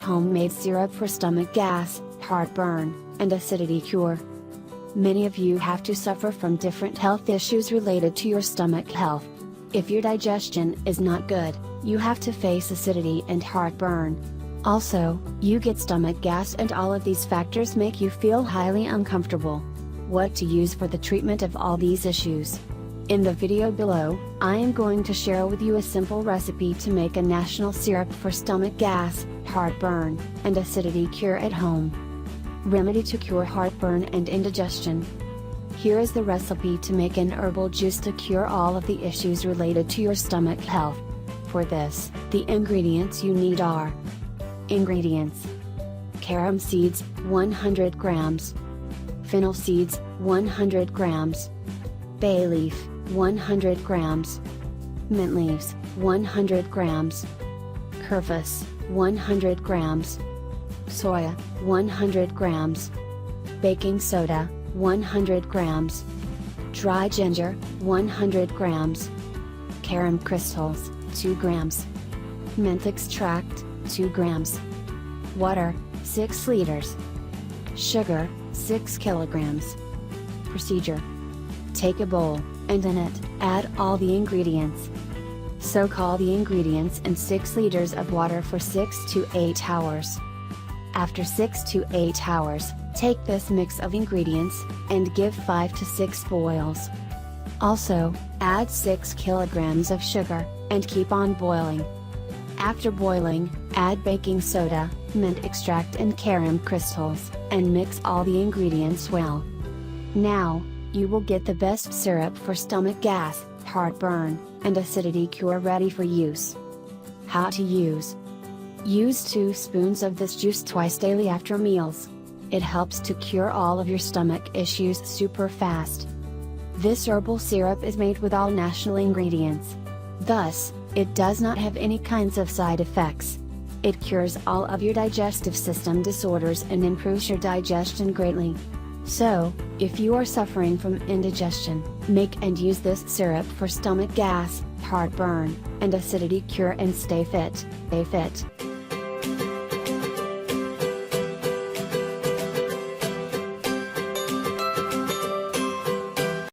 homemade syrup for stomach gas, heartburn, and acidity cure. Many of you have to suffer from different health issues related to your stomach health. If your digestion is not good, you have to face acidity and heartburn. Also, you get stomach gas, and all of these factors make you feel highly uncomfortable. What to use for the treatment of all these issues? In the video below, I am going to share with you a simple recipe to make a national syrup for stomach gas, heartburn, and acidity cure at home. Remedy to cure heartburn and indigestion. Here is the recipe to make an herbal juice to cure all of the issues related to your stomach health. For this, the ingredients you need are: ingredients: carom seeds, 100 grams, fennel seeds, 100 grams, bay leaf, 100 grams, mint leaves, 100 grams, kerfus, 100 grams, soya, 100 grams, baking soda, 100 grams, dry ginger, 100 grams, carom crystals, 2 grams, mint extract, 2 grams, water, 6 liters, sugar, 6 kilograms. Procedure: take a bowl, and in it, add all the ingredients. Soak all the ingredients in 6 liters of water for 6 to 8 hours. After 6 to 8 hours, take this mix of ingredients, and give 5 to 6 boils. Also, add 6 kilograms of sugar, and keep on boiling. After boiling, add baking soda, mint extract and carom crystals, and mix all the ingredients well. Now, you will get the best syrup for stomach gas, heartburn, and acidity cure ready for use. How to use: use 2 spoons of this juice twice daily after meals. It helps to cure all of your stomach issues super fast. This herbal syrup is made with all national ingredients. Thus, it does not have any kinds of side effects. It cures all of your digestive system disorders and improves your digestion greatly. So, if you are suffering from indigestion, make and use this syrup for stomach gas, heartburn, and acidity cure and stay fit.